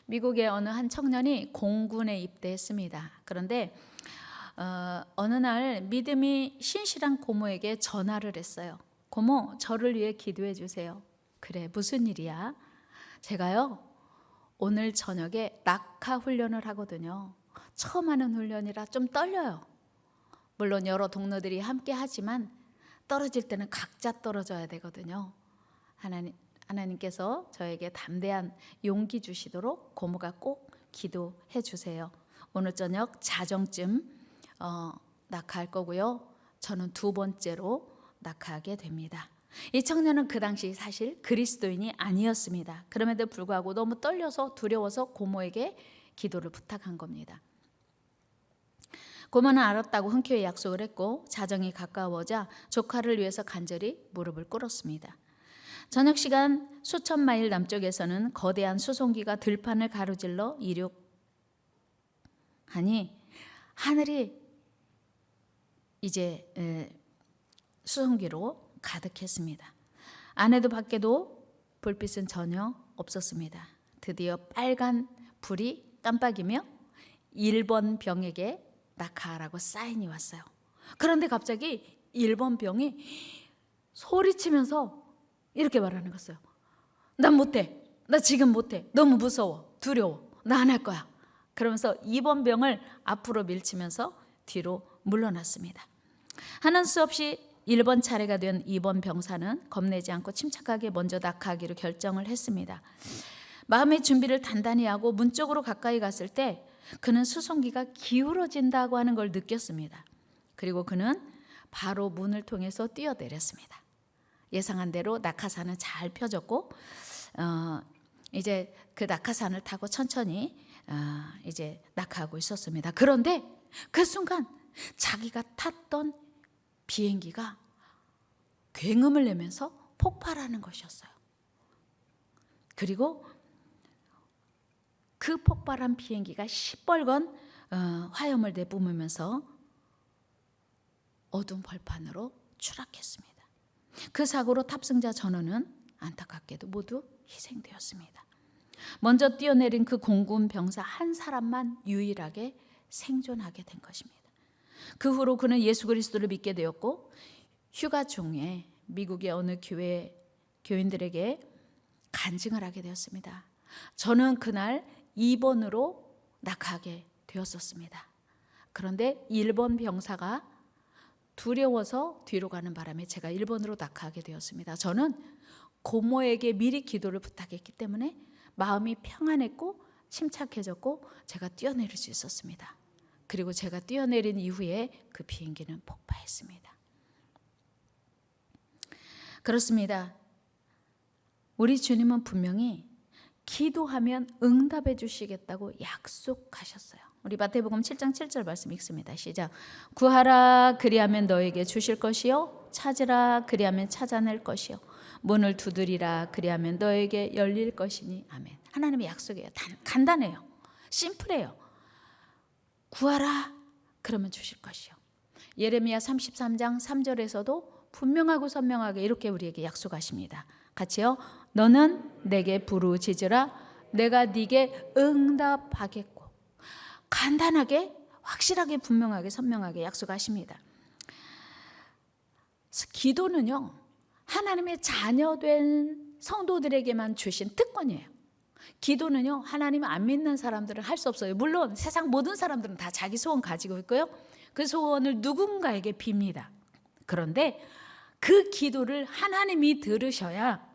미국의 어느 한 청년이 공군에 입대했습니다. 그런데 어느 날 믿음이 신실한 고모에게 전화를 했어요. 고모, 저를 위해 기도해 주세요. 그래, 무슨 일이야? 제가요, 오늘 저녁에 낙하 훈련을 하거든요. 처음 하는 훈련이라 좀 떨려요. 물론 여러 동료들이 함께 하지만 떨어질 때는 각자 떨어져야 되거든요. 하나님께서 저에게 담대한 용기 주시도록 고모가 꼭 기도해 주세요. 오늘 저녁 자정쯤 낙하할 거고요. 저는 2번째로 낙하하게 됩니다. 이 청년은 그 당시 사실 그리스도인이 아니었습니다. 그럼에도 불구하고 너무 떨려서 두려워서 고모에게 기도를 부탁한 겁니다. 고모는 알았다고 흔쾌히 약속을 했고 자정이 가까워자 조카를 위해서 간절히 무릎을 꿇었습니다. 저녁 시간 수천 마일 남쪽에서는 거대한 수송기가 들판을 가로질러 이륙하니 하늘이 이제 수송기로 가득했습니다. 안에도 밖에도 불빛은 전혀 없었습니다. 드디어 빨간 불이 깜빡이며 1번 병에게 낙하하라고 사인이 왔어요. 그런데 갑자기 1번 병이 소리치면서 이렇게 말하는 거였어요. 난 못해. 나 지금 못해. 너무 무서워. 두려워. 나 안 할 거야. 그러면서 2번 병을 앞으로 밀치면서 뒤로 물러났습니다. 하는 수 없이 1번 차례가 된 2번 병사는 겁내지 않고 침착하게 먼저 낙하하기로 결정을 했습니다. 마음의 준비를 단단히 하고 문 쪽으로 가까이 갔을 때 그는 수송기가 기울어진다고 하는 걸 느꼈습니다. 그리고 그는 바로 문을 통해서 뛰어내렸습니다. 예상한 대로 낙하산은 잘 펴졌고 이제 그 낙하산을 타고 천천히 이제 낙하하고 있었습니다. 그런데 그 순간 자기가 탔던 비행기가 굉음을 내면서 폭발하는 것이었어요. 그리고 그 폭발한 비행기가 시뻘건 화염을 내뿜으면서 어두운 벌판으로 추락했습니다. 그 사고로 탑승자 전원은 안타깝게도 모두 희생되었습니다. 먼저 뛰어내린 그 공군 병사 한 사람만 유일하게 생존하게 된 것입니다. 그 후로 그는 예수 그리스도를 믿게 되었고 휴가 중에 미국의 어느 교회 교인들에게 간증을 하게 되었습니다. 저는 그날 2번으로 낙하하게 되었었습니다. 그런데 1번 병사가 두려워서 뒤로 가는 바람에 제가 1번으로 낙하하게 되었습니다. 저는 고모에게 미리 기도를 부탁했기 때문에 마음이 평안했고 침착해졌고 제가 뛰어내릴 수 있었습니다. 그리고 제가 뛰어내린 이후에 그 비행기는 폭파했습니다. 그렇습니다. 우리 주님은 분명히 기도하면 응답해 주시겠다고 약속하셨어요. 우리 마태복음 7장 7절 말씀 읽습니다. 시작. 구하라 그리하면 너에게 주실 것이요 찾으라 그리하면 찾아낼 것이요 문을 두드리라 그리하면 너에게 열릴 것이니 아멘. 하나님의 약속이에요. 간단해요. 심플해요. 구하라 그러면 주실 것이요. 예레미야 33장 3절에서도 분명하고 선명하게 이렇게 우리에게 약속하십니다. 같이요. 너는 내게 부르짖으라 내가 네게 응답하겠고. 간단하게 확실하게 분명하게 선명하게 약속하십니다. 기도는요 하나님의 자녀된 성도들에게만 주신 특권이에요. 기도는요 하나님 안 믿는 사람들은 할 수 없어요. 물론 세상 모든 사람들은 다 자기 소원 가지고 있고요. 그 소원을 누군가에게 빕니다. 그런데 그 기도를 하나님이 들으셔야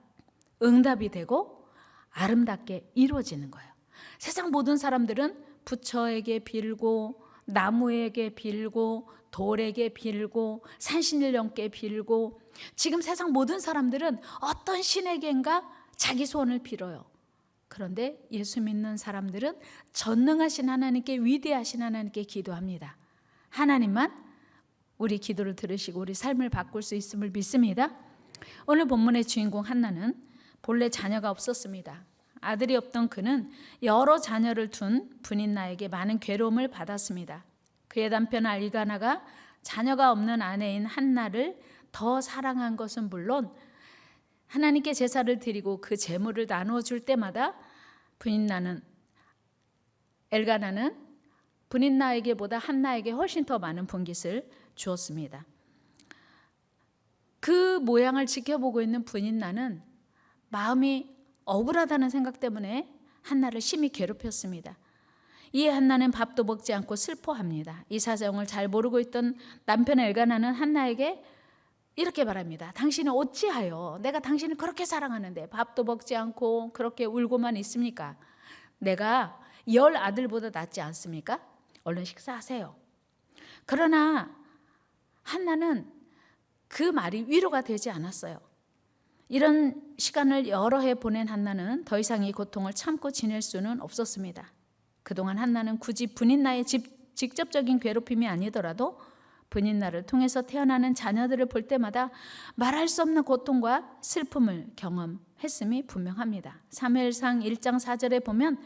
응답이 되고 아름답게 이루어지는 거예요. 세상 모든 사람들은 부처에게 빌고 나무에게 빌고 돌에게 빌고 산신령께 빌고 지금 세상 모든 사람들은 어떤 신에게인가 자기 소원을 빌어요. 그런데 예수 믿는 사람들은 전능하신 하나님께 위대하신 하나님께 기도합니다. 하나님만 우리 기도를 들으시고 우리 삶을 바꿀 수 있음을 믿습니다. 오늘 본문의 주인공 한나는 본래 자녀가 없었습니다. 아들이 없던 그는 여러 자녀를 둔 분인나에게 많은 괴로움을 받았습니다. 그의 남편 엘가나가 자녀가 없는 아내인 한나를 더 사랑한 것은 물론 하나님께 제사를 드리고 그 제물을 나누어 줄 때마다 분인나는 엘가나는 브닛나에게보다 한나에게 훨씬 더 많은 분깃을 주었습니다. 그 모양을 지켜보고 있는 브닛나는 마음이 억울하다는 생각 때문에 한나를 심히 괴롭혔습니다. 이에 한나는 밥도 먹지 않고 슬퍼합니다. 이 사정을 잘 모르고 있던 남편 엘가나는 한나에게 이렇게 말합니다. 당신은 어찌하여 내가 당신을 그렇게 사랑하는데 밥도 먹지 않고 그렇게 울고만 있습니까? 내가 10 아들보다 낫지 않습니까? 얼른 식사하세요. 그러나 한나는 그 말이 위로가 되지 않았어요. 이런 시간을 여러 해 보낸 한나는 더 이상 이 고통을 참고 지낼 수는 없었습니다. 그동안 한나는 굳이 브닛나의 직접적인 괴롭힘이 아니더라도 브닛나를 통해서 태어나는 자녀들을 볼 때마다 말할 수 없는 고통과 슬픔을 경험했음이 분명합니다. 사무엘상 1장 4절에 보면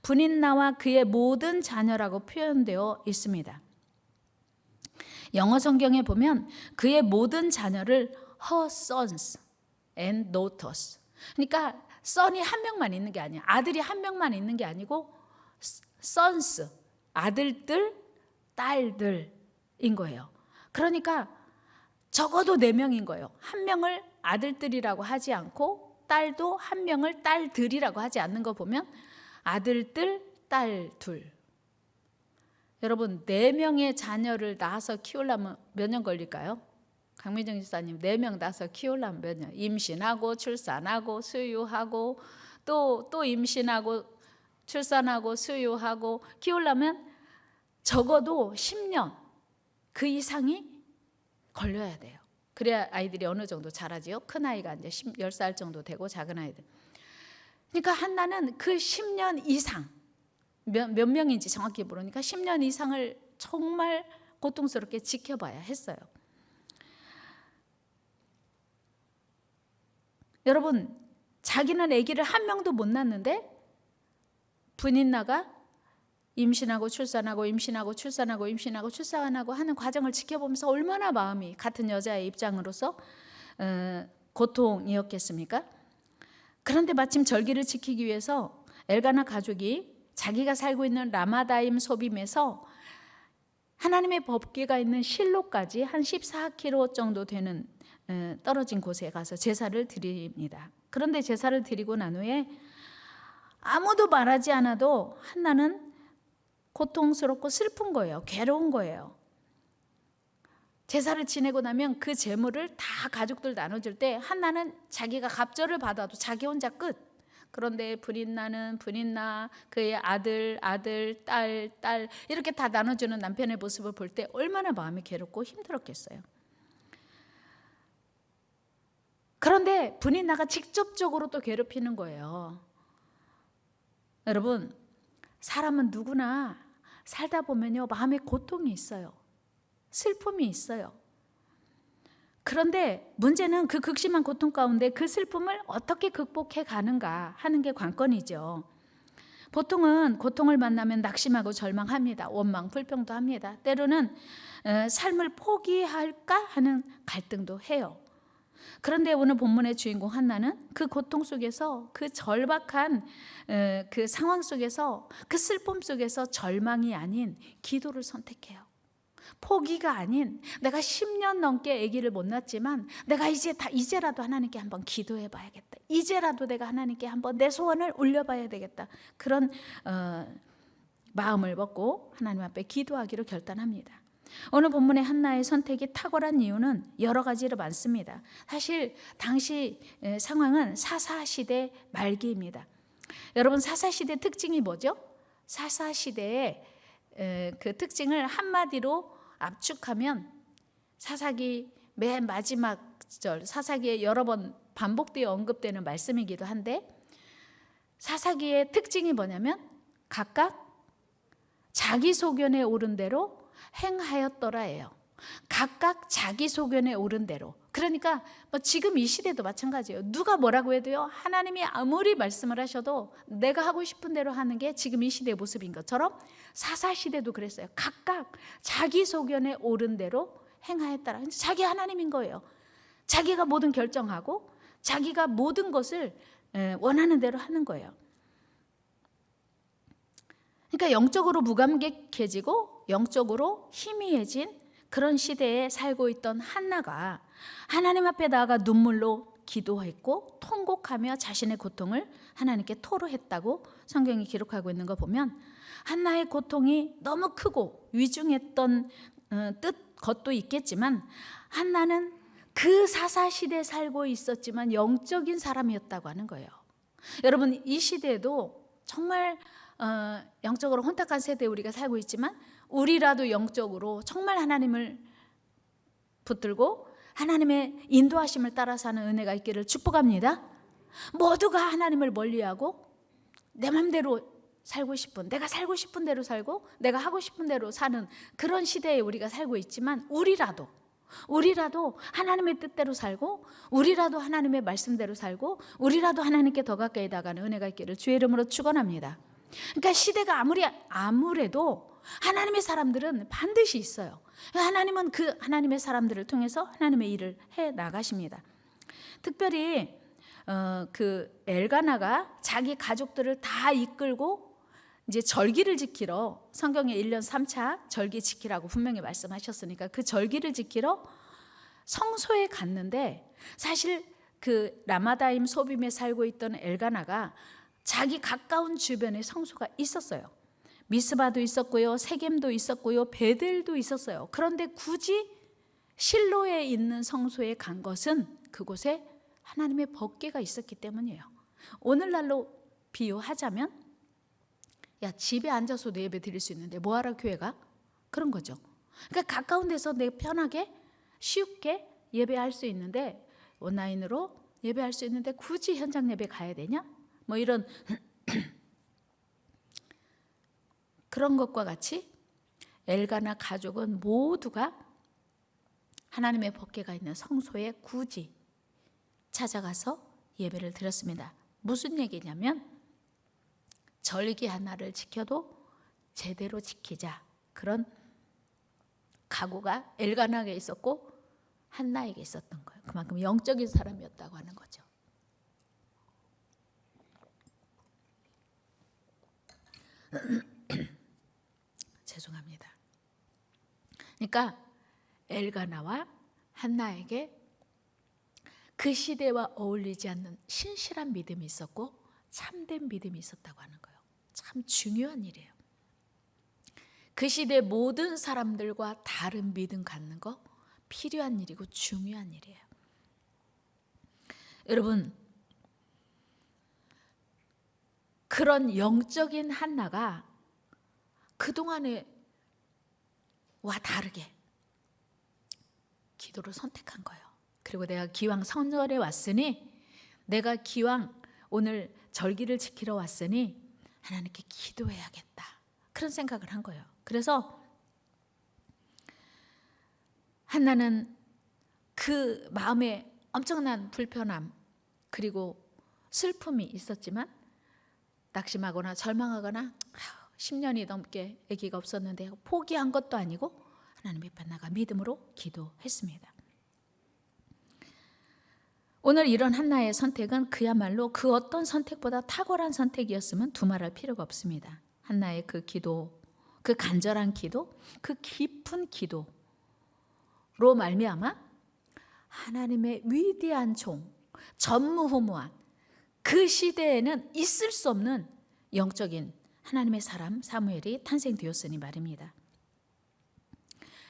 브닛나와 그의 모든 자녀라고 표현되어 있습니다. 영어 성경에 보면 그의 모든 자녀를 her sons and daughters. 그러니까 son이 한 명만 있는 게 아니야. 아들이 한 명만 있는 게 아니고 sons, 아들들, 딸들인 거예요. 그러니까 적어도 4명인 거예요. 한 명을 아들들이라고 하지 않고 딸도 한 명을 딸들이라고 하지 않는 거 보면 아들들, 딸 둘. 여러분 4명의 자녀를 낳아서 키우려면 몇 년 걸릴까요? 강민정 집사님 4명 낳아서 키우려면 몇 년? 임신하고 출산하고 수유하고 또 임신하고 출산하고 수유하고 키우려면 적어도 10년 그 이상이 걸려야 돼요. 그래야 아이들이 어느 정도 자라지요. 큰 아이가 이제 10살 정도 되고 작은 아이들. 그러니까 한나는 그 10년 이상 몇 명인지 정확히 모르니까 10년 이상을 정말 고통스럽게 지켜봐야 했어요. 여러분 자기는 아기를 한 명도 못 낳는데 브닛나가 임신하고 출산하고 임신하고 출산하고 임신하고 출산하고 하는 과정을 지켜보면서 얼마나 마음이 같은 여자의 입장으로서 고통이었겠습니까? 그런데 마침 절기를 지키기 위해서 엘가나 가족이 자기가 살고 있는 라마다임 소빔에서 하나님의 법궤가 있는 실로까지 한 14km 정도 되는 떨어진 곳에 가서 제사를 드립니다. 그런데 제사를 드리고 난 후에 아무도 말하지 않아도 한나는 고통스럽고 슬픈 거예요. 괴로운 거예요. 제사를 지내고 나면 그 제물을 다 가족들 나눠줄 때 한나는 자기가 갑절을 받아도 자기 혼자 끝. 그런데 브닛나는 브닛나, 그의 아들, 딸 이렇게 다 나눠주는 남편의 모습을 볼 때 얼마나 마음이 괴롭고 힘들었겠어요. 그런데 브닛나가 직접적으로 또 괴롭히는 거예요. 여러분, 사람은 누구나 살다 보면요 마음에 고통이 있어요. 슬픔이 있어요. 그런데 문제는 그 극심한 고통 가운데 그 슬픔을 어떻게 극복해 가는가 하는 게 관건이죠. 보통은 고통을 만나면 낙심하고 절망합니다. 원망, 불평도 합니다. 때로는 삶을 포기할까 하는 갈등도 해요. 그런데 오늘 본문의 주인공 한나는 그 고통 속에서 그 절박한 그 상황 속에서 그 슬픔 속에서 절망이 아닌 기도를 선택해요. 포기가 아닌 내가 10년 넘게 아기를 못 낳았지만 내가 이제라도 하나님께 한번 기도해 봐야겠다. 이제라도 내가 하나님께 한번 내 소원을 올려봐야 되겠다. 그런 마음을 먹고 하나님 앞에 기도하기로 결단합니다. 오늘 본문의 한나의 선택이 탁월한 이유는 여러 가지로 많습니다. 사실 당시 상황은 사사시대 말기입니다. 여러분 사사시대 특징이 뭐죠? 사사시대의 그 특징을 한마디로 압축하면 사사기 맨 마지막 절, 사사기에 여러 번 반복되어 언급되는 말씀이기도 한데 사사기의 특징이 뭐냐면 각각 자기 소견에 오른 대로 행하였더라예요. 각각 자기 소견에 오른 대로. 그러니까 지금 이 시대도 마찬가지예요. 누가 뭐라고 해도요 하나님이 아무리 말씀을 하셔도 내가 하고 싶은 대로 하는 게 지금 이 시대의 모습인 것처럼 사사시대도 그랬어요. 각각 자기 소견에 오른 대로 행하였더라. 자기 하나님인 거예요. 자기가 모든 결정하고 자기가 모든 것을 원하는 대로 하는 거예요. 그러니까 영적으로 무감각해지고 영적으로 희미해진 그런 시대에 살고 있던 한나가 하나님 앞에 나아가 눈물로 기도했고 통곡하며 자신의 고통을 하나님께 토로했다고 성경이 기록하고 있는 거 보면, 한나의 고통이 너무 크고 위중했던 것도 있겠지만, 한나는 그 사사시대에 살고 있었지만 영적인 사람이었다고 하는 거예요. 여러분, 이 시대에도 정말 영적으로 혼탁한 세대에 우리가 살고 있지만, 우리라도 영적으로 정말 하나님을 붙들고 하나님의 인도하심을 따라 사는 은혜가 있기를 축복합니다. 모두가 하나님을 멀리하고 내 맘대로 살고 싶은, 내가 살고 싶은 대로 살고 내가 하고 싶은 대로 사는 그런 시대에 우리가 살고 있지만, 우리라도 하나님의 뜻대로 살고, 우리라도 하나님의 말씀대로 살고, 우리라도 하나님께 더 가까이 나가는 은혜가 있기를 주의 이름으로 축원합니다. 그러니까 시대가 아무래도 하나님의 사람들은 반드시 있어요. 하나님은 그 하나님의 사람들을 통해서 하나님의 일을 해 나가십니다. 특별히 그 엘가나가 자기 가족들을 다 이끌고 이제 절기를 지키러, 성경에 1년 3차 절기 지키라고 분명히 말씀하셨으니까 그 절기를 지키러 성소에 갔는데, 사실 그 라마다임 소빔에 살고 있던 엘가나가 자기 가까운 주변에 성소가 있었어요. 미스바도 있었고요, 세겜도 있었고요, 베델도 있었어요. 그런데 굳이 실로에 있는 성소에 간 것은 그곳에 하나님의 법궤가 있었기 때문이에요. 오늘날로 비유하자면, 야, 집에 앉아서도 예배 드릴 수 있는데 뭐하러 교회가? 그런 거죠. 그러니까 가까운 데서 내가 편하게 쉽게 예배할 수 있는데, 온라인으로 예배할 수 있는데 굳이 현장 예배 가야 되냐? 뭐 이런 그런 것과 같이 엘가나 가족은 모두가 하나님의 법궤가 있는 성소에 굳이 찾아가서 예배를 드렸습니다. 무슨 얘기냐면, 절기 하나를 지켜도 제대로 지키자, 그런 각오가 엘가나에게 있었고 한나에게 있었던 거예요. 그만큼 영적인 사람이었다고 하는 거죠. 죄송합니다. 그러니까 엘가나와 한나에게 그 시대와 어울리지 않는 신실한 믿음이 있었고 참된 믿음이 있었다고 하는 거예요. 참 중요한 일이에요. 그 시대 모든 사람들과 다른 믿음 갖는 거 필요한 일이고 중요한 일이에요. 여러분, 그런 영적인 한나가 그동안에 와 다르게 기도를 선택한 거예요. 그리고 내가 기왕 성전에 왔으니, 내가 기왕 오늘 절기를 지키러 왔으니 하나님께 기도해야겠다, 그런 생각을 한 거예요. 그래서 한나는 그 마음에 엄청난 불편함 그리고 슬픔이 있었지만, 낙심하거나 절망하거나 10년이 넘게 아기가 없었는데 포기한 것도 아니고 하나님 앞에 나가 믿음으로 기도했습니다. 오늘 이런 한나의 선택은 그야말로 그 어떤 선택보다 탁월한 선택이었으면 두말할 필요가 없습니다. 한나의 그 기도, 그 간절한 기도, 그 깊은 기도로 말미암아 하나님의 위대한 종, 전무후무한, 그 시대에는 있을 수 없는 영적인 하나님의 사람 사무엘이 탄생되었으니 말입니다.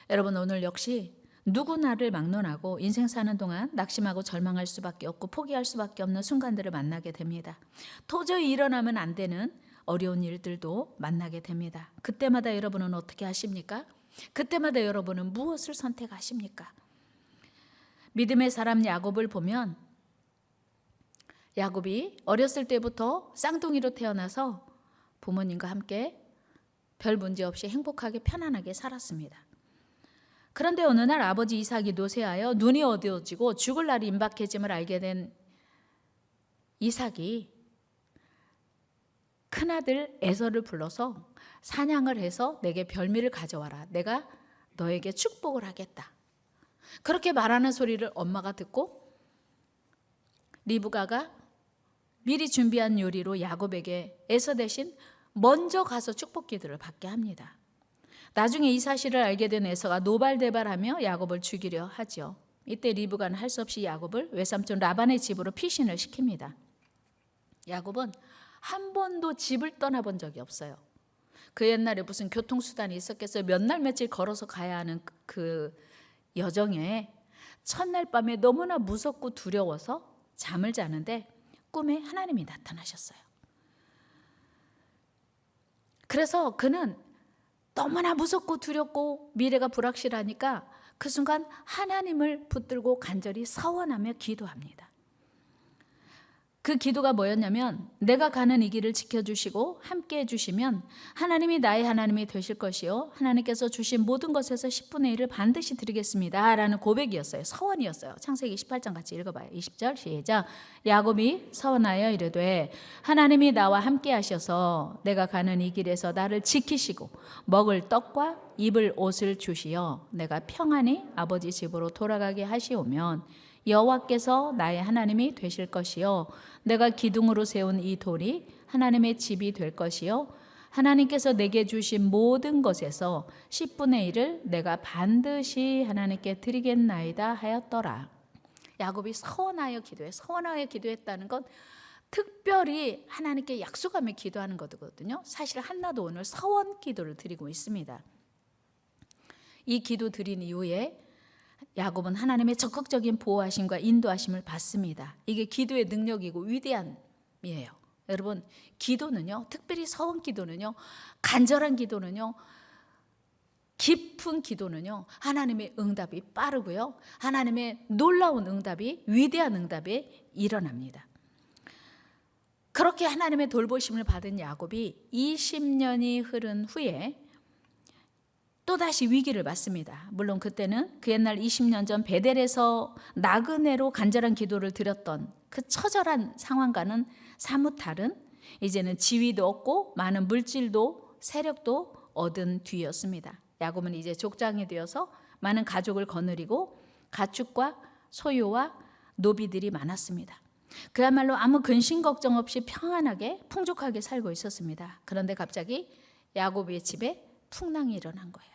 여러분, 오늘 역시 누구나를 막론하고 인생 사는 동안 낙심하고 절망할 수밖에 없고 포기할 수밖에 없는 순간들을 만나게 됩니다. 도저히 일어나면 안 되는 어려운 일들도 만나게 됩니다. 그때마다 여러분은 어떻게 하십니까? 그때마다 여러분은 무엇을 선택하십니까? 믿음의 사람 야곱을 보면, 야곱이 어렸을 때부터 쌍둥이로 태어나서 부모님과 함께 별 문제 없이 행복하게 편안하게 살았습니다. 그런데 어느 날 아버지 이삭이 노쇠하여 눈이 어두워지고 죽을 날이 임박해짐을 알게 된 이삭이 큰아들 에서를 불러서 사냥을 해서 내게 별미를 가져와라, 내가 너에게 축복을 하겠다, 그렇게 말하는 소리를 엄마가 듣고 리브가가 미리 준비한 요리로 야곱에게 에서 대신 먼저 가서 축복 기도를 받게 합니다. 나중에 이 사실을 알게 된 에서가 노발대발하며 야곱을 죽이려 하죠. 이때 리브가는 할 수 없이 야곱을 외삼촌 라반의 집으로 피신을 시킵니다. 야곱은 한 번도 집을 떠나본 적이 없어요. 그 옛날에 무슨 교통수단이 있었겠어요? 몇 날 며칠 걸어서 가야 하는 그 여정에 첫날 밤에 너무나 무섭고 두려워서 잠을 자는데 꿈에 하나님이 나타나셨어요. 그래서 그는 너무나 무섭고 두렵고 미래가 불확실하니까 그 순간 하나님을 붙들고 간절히 서원하며 기도합니다. 그 기도가 뭐였냐면 내가 가는 이 길을 지켜주시고 함께해 주시면 하나님이 나의 하나님이 되실 것이요 하나님께서 주신 모든 것에서 10분의 1을 반드시 드리겠습니다 라는 고백이었어요. 서원이었어요. 창세기 18장 같이 읽어봐요. 20절 시작. 야곱이 서원하여 이르되 하나님이 나와 함께 하셔서 내가 가는 이 길에서 나를 지키시고 먹을 떡과 입을 옷을 주시어 내가 평안히 아버지 집으로 돌아가게 하시오면 여호와께서 나의 하나님이 되실 것이요 내가 기둥으로 세운 이 돌이 하나님의 집이 될 것이요 하나님께서 내게 주신 모든 것에서 10분의 1을 내가 반드시 하나님께 드리겠나이다 하였더라. 야곱이 서원하여 기도해. 서원하여 기도했다는 건 특별히 하나님께 약속하며 기도하는 거거든요. 사실 한나도 오늘 서원 기도를 드리고 있습니다. 이 기도 드린 이후에 야곱은 하나님의 적극적인 보호하심과 인도하심을 받습니다. 이게 기도의 능력이고 위대함이에요. 여러분, 기도는요, 특별히 서원 기도는요, 간절한 기도는요, 깊은 기도는요, 하나님의 응답이 빠르고요, 하나님의 놀라운 응답이, 위대한 응답이 일어납니다. 그렇게 하나님의 돌보심을 받은 야곱이 20년이 흐른 후에 또다시 위기를 맞습니다. 물론 그때는 그 옛날 20년 전 베델에서 나그네로 간절한 기도를 드렸던 그 처절한 상황과는 사뭇 다른, 이제는 지위도 얻고 많은 물질도 세력도 얻은 뒤였습니다. 야곱은 이제 족장이 되어서 많은 가족을 거느리고 가축과 소유와 노비들이 많았습니다. 그야말로 아무 근심 걱정 없이 평안하게 풍족하게 살고 있었습니다. 그런데 갑자기 야곱의 집에 풍랑이 일어난 거예요.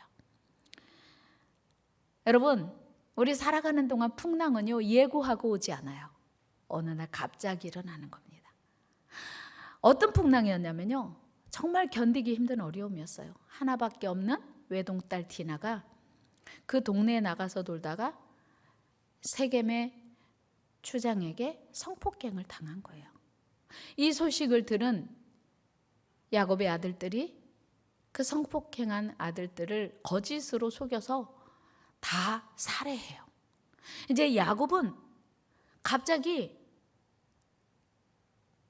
여러분, 우리 살아가는 동안 풍랑은요, 예고하고 오지 않아요. 어느 날 갑자기 일어나는 겁니다. 어떤 풍랑이었냐면요, 정말 견디기 힘든 어려움이었어요. 하나밖에 없는 외동딸 디나가 그 동네에 나가서 돌다가 세겜의 추장에게 성폭행을 당한 거예요. 이 소식을 들은 야곱의 아들들이 그 성폭행한 아들들을 거짓으로 속여서 다 살해해요. 이제 야곱은 갑자기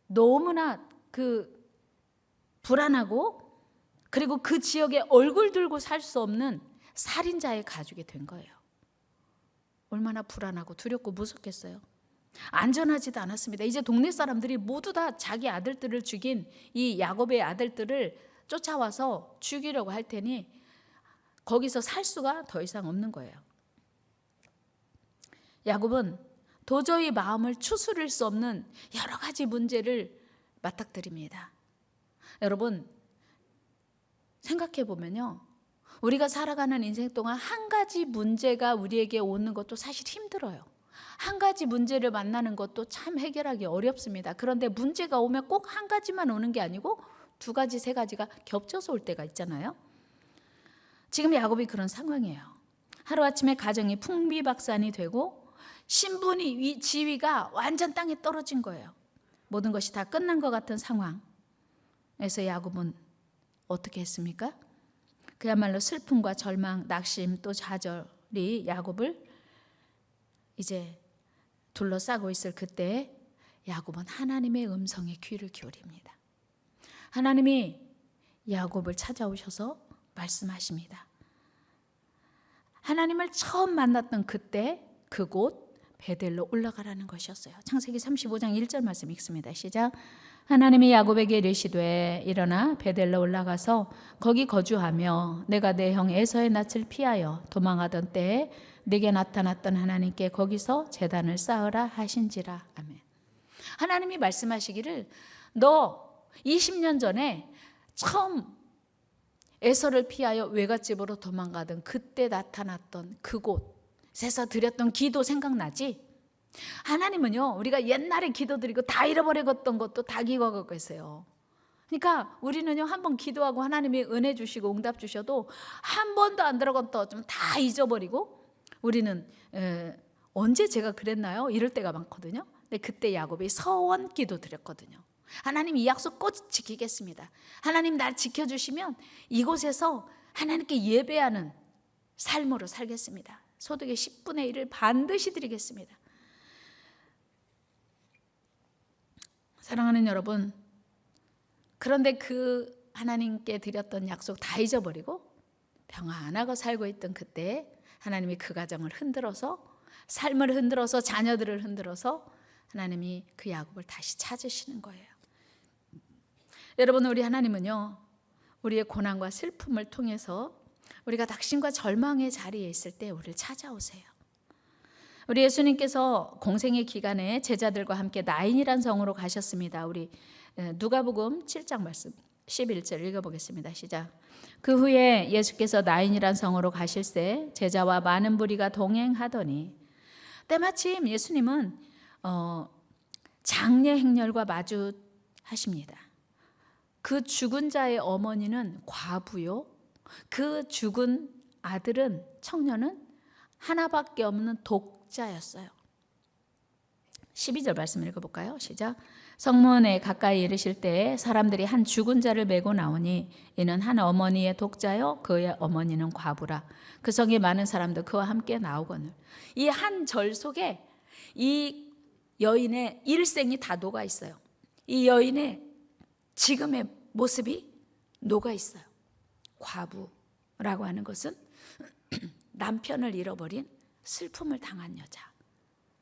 너무나 불안하고 그리고 그 지역에 얼굴 들고 살 수 없는 살인자의 가족이 된 거예요. 얼마나 불안하고 두렵고 무섭겠어요. 안전하지도 않았습니다. 이제 동네 사람들이 모두 다 자기 아들들을 죽인 이 야곱의 아들들을 쫓아와서 죽이려고 할 테니 거기서 살 수가 더 이상 없는 거예요. 야곱은 도저히 마음을 추스릴 수 없는 여러 가지 문제를 맞닥뜨립니다. 여러분, 생각해 보면요, 우리가 살아가는 인생 동안 한 가지 문제가 우리에게 오는 것도 사실 힘들어요. 한 가지 문제를 만나는 것도 참 해결하기 어렵습니다. 그런데 문제가 오면 꼭 한 가지만 오는 게 아니고 두 가지, 세 가지가 겹쳐서 올 때가 있잖아요. 지금 야곱이 그런 상황이에요. 하루아침에 가정이 풍비박산이 되고 신분이, 지위가 완전 땅에 떨어진 거예요. 모든 것이 다 끝난 것 같은 상황에서 야곱은 어떻게 했습니까? 그야말로 슬픔과 절망, 낙심 또 좌절이 야곱을 이제 둘러싸고 있을 그때 야곱은 하나님의 음성에 귀를 기울입니다. 하나님이 야곱을 찾아오셔서 말씀하십니다. 하나님을 처음 만났던 그때 그곳 베델로 올라가라는 것이었어요. 창세기 35장 1절 말씀 읽습니다. 시작. 하나님이 야곱에게 이르시되 일어나 베델로 올라가서 거기 거주하며 내가 내 형 에서의 낯을 피하여 도망하던 때에 네게 나타났던 하나님께 거기서 제단을 쌓으라 하신지라. 아멘. 하나님이 말씀하시기를 너 20년 전에 처음 에서를 피하여 외갓집으로 도망가던 그때 나타났던 그곳에서 드렸던 기도 생각나지? 하나님은요, 우리가 옛날에 기도드리고 다 잃어버렸던 것도 다 기억하고 계세요. 그러니까 우리는요, 한번 기도하고 하나님이 은혜 주시고 응답 주셔도 한 번도 안 들어갔다 좀 다 잊어버리고, 우리는 언제 제가 그랬나요? 이럴 때가 많거든요. 근데 그때 야곱이 서원 기도 드렸거든요. 하나님, 이 약속 꼭 지키겠습니다. 하나님, 날 지켜주시면 이곳에서 하나님께 예배하는 삶으로 살겠습니다. 소득의 10분의 1을 반드시 드리겠습니다. 사랑하는 여러분, 그런데 그 하나님께 드렸던 약속 다 잊어버리고 평안하고 살고 있던 그때 하나님이 그 가정을 흔들어서, 삶을 흔들어서, 자녀들을 흔들어서 하나님이 그 야곱을 다시 찾으시는 거예요. 여러분, 우리 하나님은요, 우리의 고난과 슬픔을 통해서 우리가 낙심과 절망의 자리에 있을 때 우리를 찾아오세요. 우리 예수님께서 공생의 기간에 제자들과 함께 나인이란 성으로 가셨습니다. 우리 누가복음 7장 말씀 11절 읽어보겠습니다. 시작. 그 후에 예수께서 나인이란 성으로 가실새 제자와 많은 무리가 동행하더니, 때마침 예수님은 장례 행렬과 마주하십니다. 그 죽은 자의 어머니는 과부요, 그 죽은 아들은, 청년은 하나밖에 없는 독자였어요. 12절 말씀 읽어볼까요? 시작. 성문에 가까이 이르실 때에 사람들이 한 죽은 자를 메고 나오니 이는 한 어머니의 독자요 그의 어머니는 과부라. 그 성에 많은 사람도 그와 함께 나오거늘. 이 한 절 속에 이 여인의 일생이 다 녹아 있어요. 이 여인의 지금의 모습이 녹아 있어요. 과부라고 하는 것은 남편을 잃어버린 슬픔을 당한 여자,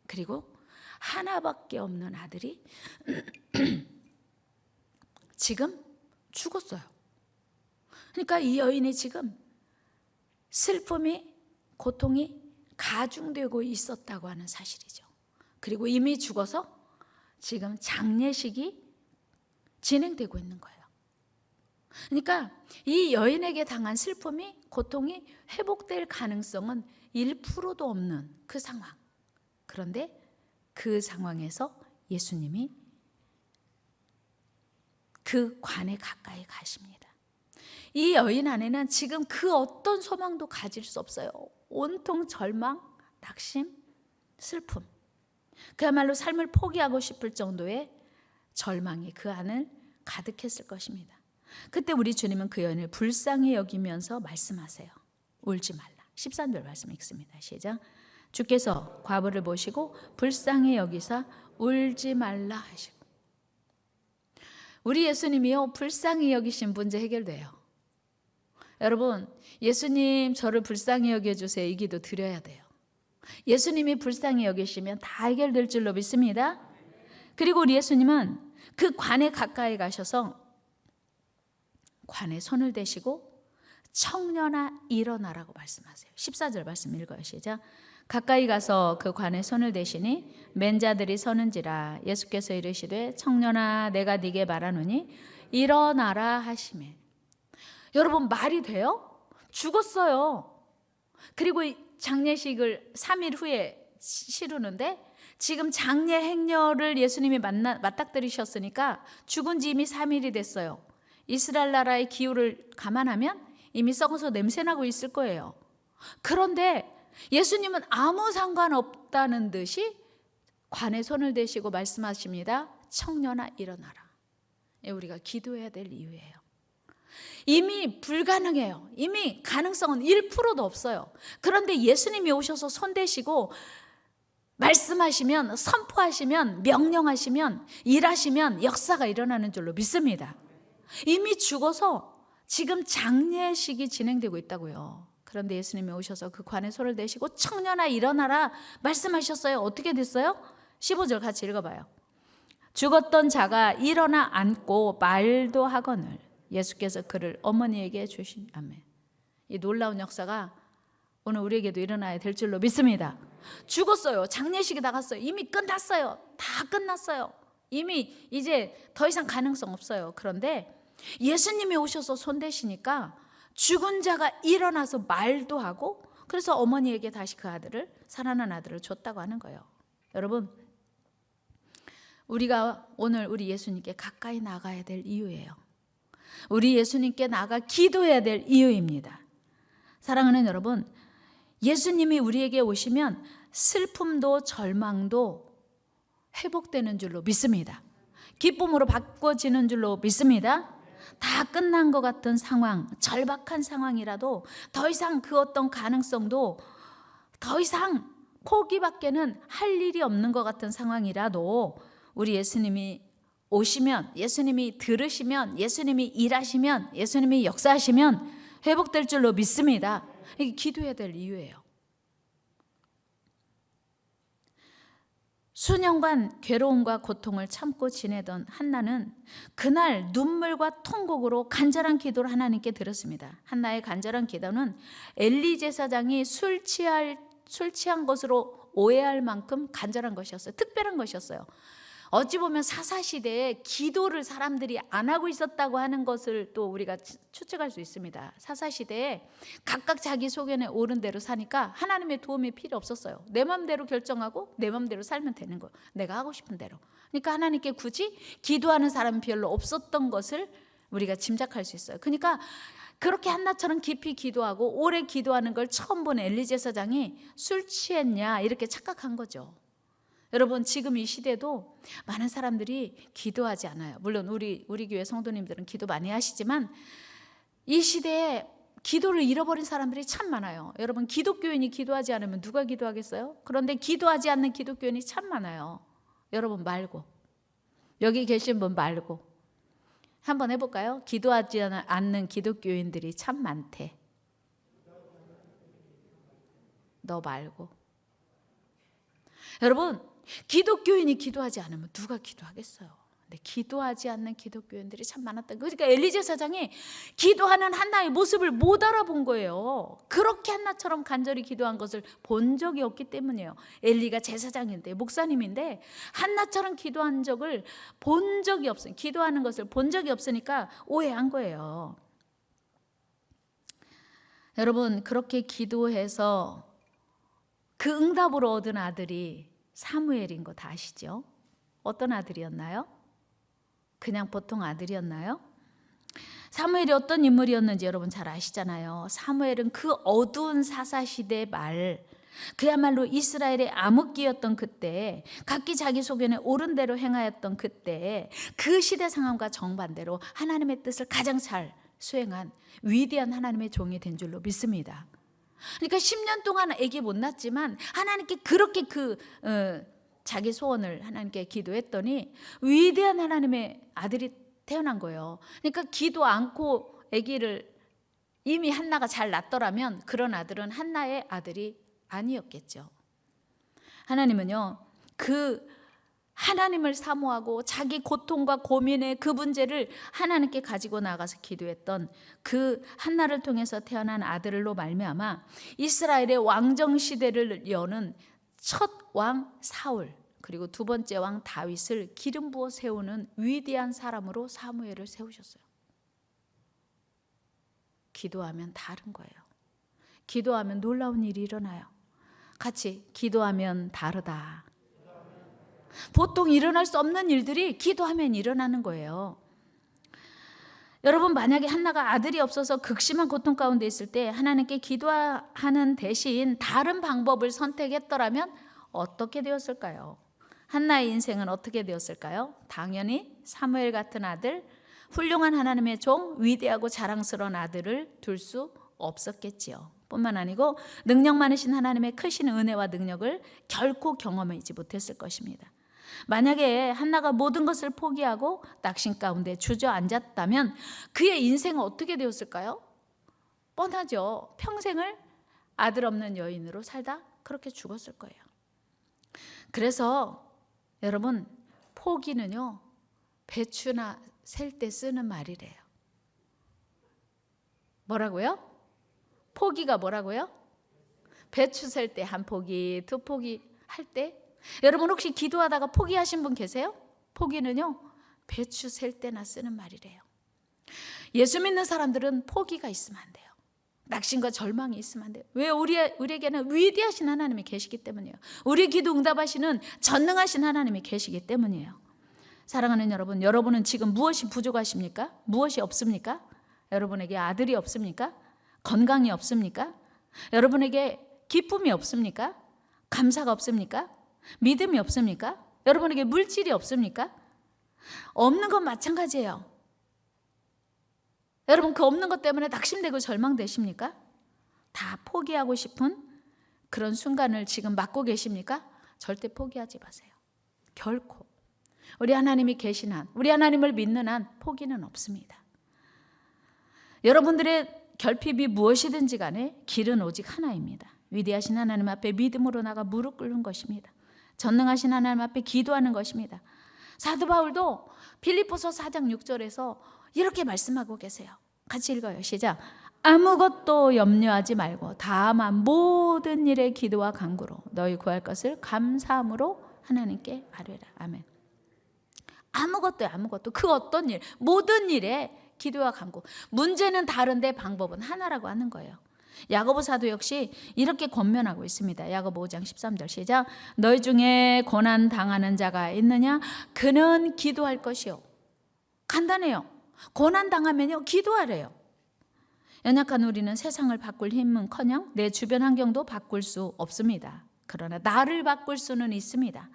그리고 하나밖에 없는 아들이 지금 죽었어요. 그러니까 이 여인이 지금 슬픔이, 고통이 가중되고 있었다고 하는 사실이죠. 그리고 이미 죽어서 지금 장례식이 진행되고 있는 거예요. 그러니까 이 여인에게 당한 슬픔이, 고통이 회복될 가능성은 1%도 없는 그 상황. 그런데 그 상황에서 예수님이 그 관에 가까이 가십니다. 이 여인 안에는 지금 그 어떤 소망도 가질 수 없어요. 온통 절망, 낙심, 슬픔. 그야말로 삶을 포기하고 싶을 정도의 절망이 그 안을 가득했을 것입니다. 그때 우리 주님은 그 여인을 불쌍히 여기면서 말씀하세요. 울지 말라. 13절 말씀 읽습니다. 시작. 주께서 과부를 보시고 불쌍히 여기사 울지 말라 하시고. 우리 예수님이요, 불쌍히 여기신 문제 해결돼요. 여러분, 예수님 저를 불쌍히 여겨주세요, 이 기도 드려야 돼요. 예수님이 불쌍히 여기시면 다 해결될 줄로 믿습니다. 그리고 우리 예수님은 그 관에 가까이 가셔서 관에 손을 대시고 청년아 일어나라고 말씀하세요. 14절 말씀 읽어요. 시작. 가까이 가서 그 관에 손을 대시니 맨 자들이 서는지라. 예수께서 이르시되 청년아 내가 네게 말하노니 일어나라 하시매. 여러분, 말이 돼요? 죽었어요. 그리고 장례식을 3일 후에 치르는데 지금 장례 행렬을 예수님이 맞닥뜨리셨으니까 죽은 지 이미 3일이 됐어요. 이스라엘 나라의 기후를 감안하면 이미 썩어서 냄새나고 있을 거예요. 그런데 예수님은 아무 상관없다는 듯이 관에 손을 대시고 말씀하십니다. 청년아 일어나라. 우리가 기도해야 될 이유예요. 이미 불가능해요. 이미 가능성은 1%도 없어요. 그런데 예수님이 오셔서 손 대시고 말씀하시면, 선포하시면, 명령하시면, 일하시면 역사가 일어나는 줄로 믿습니다. 이미 죽어서 지금 장례식이 진행되고 있다고요. 그런데 예수님이 오셔서 그 관에 손을 대시고 청년아 일어나라 말씀하셨어요. 어떻게 됐어요? 15절 같이 읽어봐요. 죽었던 자가 일어나 앉고 말도 하거늘 예수께서 그를 어머니에게 주신. 아멘. 이 놀라운 역사가 오늘 우리에게도 일어나야 될 줄로 믿습니다. 죽었어요. 장례식이 나갔어요. 이미 끝났어요. 다 끝났어요. 이미 이제 더 이상 가능성 없어요. 그런데 예수님이 오셔서 손대시니까 죽은 자가 일어나서 말도 하고, 그래서 어머니에게 다시 그 아들을, 살아난 아들을 줬다고 하는 거예요. 여러분, 우리가 오늘 우리 예수님께 가까이 나가야 될 이유예요. 우리 예수님께 나가 기도해야 될 이유입니다. 사랑하는 여러분, 예수님이 우리에게 오시면 슬픔도 절망도 회복되는 줄로 믿습니다. 기쁨으로 바꿔지는 줄로 믿습니다. 다 끝난 것 같은 상황, 절박한 상황이라도 더 이상 그 어떤 가능성도 더 이상 포기밖에는 할 일이 없는 것 같은 상황이라도 우리 예수님이 오시면, 예수님이 들으시면, 예수님이 일하시면, 예수님이 역사하시면 회복될 줄로 믿습니다. 이게 기도해야 될 이유예요. 수년간 괴로움과 고통을 참고 지내던 한나는 그날 눈물과 통곡으로 간절한 기도를 하나님께 드렸습니다. 한나의 간절한 기도는 엘리 제사장이 술 취한 것으로 오해할 만큼 간절한 것이었어요. 특별한 것이었어요. 어찌 보면 사사시대에 기도를 사람들이 안 하고 있었다고 하는 것을 또 우리가 추측할 수 있습니다. 사사시대에 각각 자기 소견에 옳은 대로 사니까 하나님의 도움이 필요 없었어요. 내 마음대로 결정하고 내 마음대로 살면 되는 거예요. 내가 하고 싶은 대로. 그러니까 하나님께 굳이 기도하는 사람이 별로 없었던 것을 우리가 짐작할 수 있어요. 그러니까 그렇게 한나처럼 깊이 기도하고 오래 기도하는 걸 처음 본 엘리 제사장이 술 취했냐 이렇게 착각한 거죠. 여러분, 지금 이 시대도 많은 사람들이 기도하지 않아요. 물론 우리 교회 성도님들은 기도 많이 하시지만 이 시대에 기도를 잃어버린 사람들이 참 많아요. 여러분, 기독교인이 기도하지 않으면 누가 기도하겠어요? 그런데 기도하지 않는 기독교인이 참 많아요. 여러분 말고, 여기 계신 분 말고 한번 해볼까요? 기도하지 않는 기독교인들이 참 많대. 너 말고. 여러분, 기독교인이 기도하지 않으면 누가 기도하겠어요? 근데 기도하지 않는 기독교인들이 참 많았다. 그러니까 엘리 제사장이 기도하는 한나의 모습을 못 알아본 거예요. 그렇게 한나처럼 간절히 기도한 것을 본 적이 없기 때문이에요. 엘리가 제사장인데, 목사님인데 한나처럼 기도한 적을 본 적이 없어요. 기도하는 것을 본 적이 없으니까 오해한 거예요. 여러분, 그렇게 기도해서 그 응답으로 얻은 아들이 사무엘인 거 다 아시죠? 어떤 아들이었나요? 그냥 보통 아들이었나요? 사무엘이 어떤 인물이었는지 여러분 잘 아시잖아요. 사무엘은 그 어두운 사사시대 말, 그야말로 이스라엘의 암흑기였던 그때, 각기 자기 소견에 옳은 대로 행하였던 그때, 그 시대 상황과 정반대로 하나님의 뜻을 가장 잘 수행한 위대한 하나님의 종이 된 줄로 믿습니다. 그러니까 10년 동안 아기 못 낳았지만 하나님께 그렇게 자기 소원을 하나님께 기도했더니 위대한 하나님의 아들이 태어난 거예요. 그러니까 기도 않고 아기를 이미 한나가 잘 낳더라면 그런 아들은 한나의 아들이 아니었겠죠. 하나님은요, 그 하나님을 사모하고 자기 고통과 고민의 그 문제를 하나님께 가지고 나가서 기도했던 그 한나를 통해서 태어난 아들로 말미암아 이스라엘의 왕정 시대를 여는 첫 왕 사울, 그리고 두 번째 왕 다윗을 기름 부어 세우는 위대한 사람으로 사무엘을 세우셨어요. 기도하면 다른 거예요. 기도하면 놀라운 일이 일어나요. 같이 기도하면 다르다. 보통 일어날 수 없는 일들이 기도하면 일어나는 거예요. 여러분, 만약에 한나가 아들이 없어서 극심한 고통 가운데 있을 때 하나님께 기도하는 대신 다른 방법을 선택했더라면 어떻게 되었을까요? 한나의 인생은 어떻게 되었을까요? 당연히 사무엘 같은 아들, 훌륭한 하나님의 종, 위대하고 자랑스러운 아들을 둘 수 없었겠지요. 뿐만 아니고 능력 많으신 하나님의 크신 은혜와 능력을 결코 경험하지 못했을 것입니다. 만약에 한나가 모든 것을 포기하고 낙심 가운데 주저앉았다면 그의 인생은 어떻게 되었을까요? 뻔하죠. 평생을 아들 없는 여인으로 살다 그렇게 죽었을 거예요. 그래서 여러분, 포기는요, 배추나 셀 때 쓰는 말이래요. 뭐라고요? 포기가 뭐라고요? 배추 셀 때 한 포기, 두 포기 할 때. 여러분, 혹시 기도하다가 포기하신 분 계세요? 포기는요, 배추 셀 때나 쓰는 말이래요. 예수 믿는 사람들은 포기가 있으면 안 돼요. 낙심과 절망이 있으면 안 돼요. 왜? 우리에게는 위대하신 하나님이 계시기 때문이에요. 우리 기도 응답하시는 전능하신 하나님이 계시기 때문이에요. 사랑하는 여러분, 여러분은 지금 무엇이 부족하십니까? 무엇이 없습니까? 여러분에게 아들이 없습니까? 건강이 없습니까? 여러분에게 기쁨이 없습니까? 감사가 없습니까? 믿음이 없습니까? 여러분에게 물질이 없습니까? 없는 건 마찬가지예요. 여러분, 그 없는 것 때문에 낙심되고 절망되십니까? 다 포기하고 싶은 그런 순간을 지금 맞고 계십니까? 절대 포기하지 마세요. 결코. 우리 하나님이 계신 한, 우리 하나님을 믿는 한 포기는 없습니다. 여러분들의 결핍이 무엇이든지 간에 길은 오직 하나입니다. 위대하신 하나님 앞에 믿음으로 나가 무릎 꿇는 것입니다. 전능하신 하나님 앞에 기도하는 것입니다. 사도 바울도 빌립보서 4장 6절에서 이렇게 말씀하고 계세요. 같이 읽어요. 시작. 아무것도 염려하지 말고 다만 모든 일에 기도와 간구로 너희 구할 것을 감사함으로 하나님께 아뢰라. 아멘. 아무것도 그 어떤 일, 모든 일에 기도와 간구. 문제는 다른데 방법은 하나라고 하는 거예요. 야고보 사도 역시 이렇게 권면하고 있습니다. 야고보 5장 13절 시작. 너희 중에 고난 당하는 자가 있느냐? 그는 기도할 것이요. 간단해요. 고난 당하면요, 기도하래요. 연약한 우리는 세상을 바꿀 힘은커녕 내 주변 환경도 바꿀 수 없습니다. 그러나 나를 바꿀 수는 있습니다.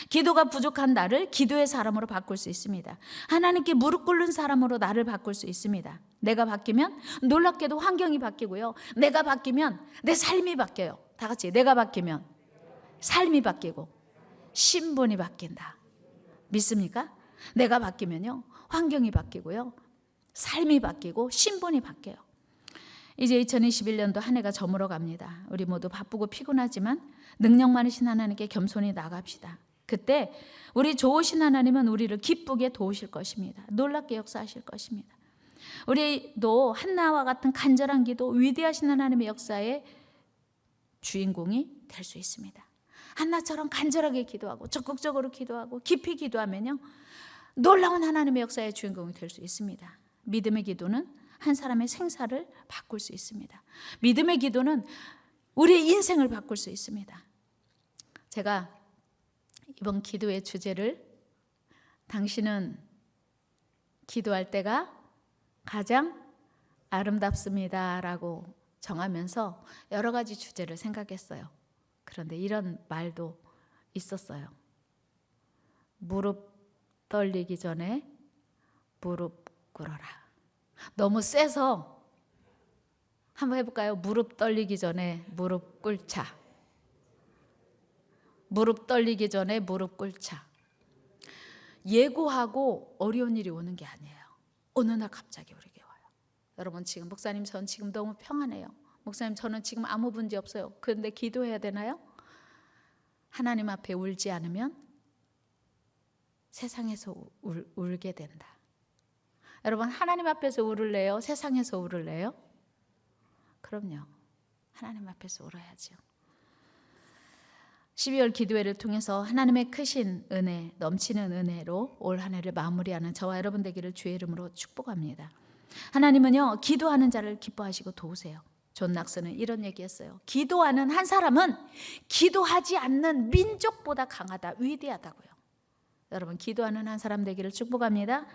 기도가 부족한 나를 기도의 사람으로 바꿀 수 있습니다. 하나님께 무릎 꿇는 사람으로 나를 바꿀 수 있습니다. 내가 바뀌면 놀랍게도 환경이 바뀌고요. 내가 바뀌면 내 삶이 바뀌어요. 다 같이 내가 바뀌면 삶이 바뀌고 신분이 바뀐다. 믿습니까? 내가 바뀌면요, 환경이 바뀌고요, 삶이 바뀌고 신분이 바뀌어요. 이제 2021년도 한 해가 저물어 갑니다. 우리 모두 바쁘고 피곤하지만 능력 많으신 하나님께 겸손히 나갑시다. 그때 우리 좋으신 하나님은 우리를 기쁘게 도우실 것입니다. 놀랍게 역사하실 것입니다. 우리도 한나와 같은 간절한 기도, 위대하신 하나님의 역사의 주인공이 될 수 있습니다. 한나처럼 간절하게 기도하고 적극적으로 기도하고 깊이 기도하면요, 놀라운 하나님의 역사의 주인공이 될 수 있습니다. 믿음의 기도는 한 사람의 생사를 바꿀 수 있습니다. 믿음의 기도는 우리의 인생을 바꿀 수 있습니다. 제가 이번 기도의 주제를 당신은 기도할 때가 가장 아름답습니다 라고 정하면서 여러 가지 주제를 생각했어요. 그런데 이런 말도 있었어요. 무릎 떨리기 전에 무릎 꿇어라. 너무 세서 한번 해볼까요? 무릎 떨리기 전에 무릎 꿇자. 무릎 떨리기 전에 무릎 꿇자. 예고하고 어려운 일이 오는 게 아니에요. 어느 날 갑자기 우리에게 와요. 여러분, 지금 목사님, 전 지금 너무 평안해요. 목사님, 저는 지금 아무 문제 없어요. 그런데 기도해야 되나요? 하나님 앞에 울지 않으면 세상에서 울게 된다. 여러분, 하나님 앞에서 울을래요? 세상에서 울을래요? 그럼요. 하나님 앞에서 울어야죠. 12월 기도회를 통해서 하나님의 크신 은혜, 넘치는 은혜로 올 한 해를 마무리하는 저와 여러분 되기를 주의 이름으로 축복합니다. 하나님은요, 기도하는 자를 기뻐하시고 도우세요. 존 낙스는 이런 얘기했어요. 기도하는 한 사람은 기도하지 않는 민족보다 강하다, 위대하다고요. 여러분, 기도하는 한 사람 되기를 축복합니다.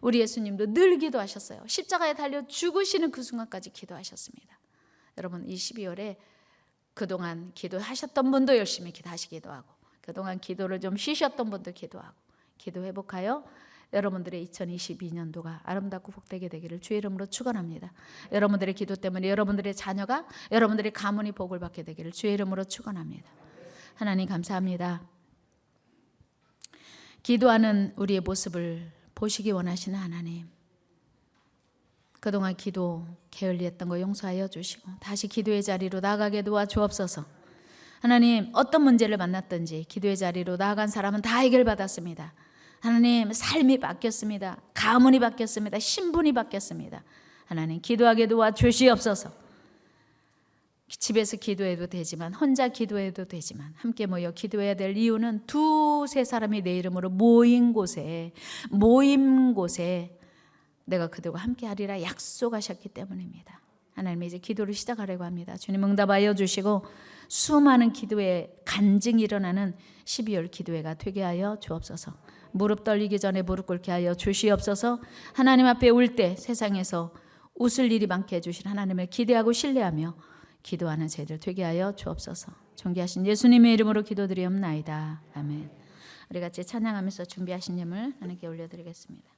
우리 예수님도 늘 기도하셨어요. 십자가에 달려 죽으시는 그 순간까지 기도하셨습니다. 여러분, 이 12월에 그동안 기도하셨던 분도 열심히 기도하시기도 하고, 그동안 기도를 좀 쉬셨던 분도 기도하고, 기도 회복하여 여러분들의 2022년도가 아름답고 복되게 되기를 주의 이름으로 축원합니다. 여러분들의 기도 때문에 여러분들의 자녀가, 여러분들의 가문이 복을 받게 되기를 주의 이름으로 축원합니다. 하나님 감사합니다. 기도하는 우리의 모습을 보시기 원하시는 하나님, 그동안 기도 게을리했던 거 용서하여 주시고 다시 기도의 자리로 나아가게 도와주옵소서. 하나님, 어떤 문제를 만났든지 기도의 자리로 나아간 사람은 다 해결받았습니다. 하나님, 삶이 바뀌었습니다. 가문이 바뀌었습니다. 신분이 바뀌었습니다. 하나님, 기도하게 도와주시옵소서. 집에서 기도해도 되지만, 혼자 기도해도 되지만, 함께 모여 기도해야 될 이유는 두세 사람이 내 이름으로 모인 곳에 내가 그들과 함께하리라 약속하셨기 때문입니다. 하나님 이제 기도를 시작하려고 합니다. 주님 응답하여 주시고 수많은 기도의 간증이 일어나는 12월 기도회가 되게 하여 주옵소서. 무릎 떨리기 전에 무릎 꿇게 하여 주시옵소서. 하나님 앞에 올 때 세상에서 웃을 일이 많게 해주신 하나님을 기대하고 신뢰하며 기도하는 저희들 되게 하여 주옵소서. 존귀하신 예수님의 이름으로 기도드리옵나이다. 아멘. 우리 같이 찬양하면서 준비하신 예물 하나님께 올려드리겠습니다.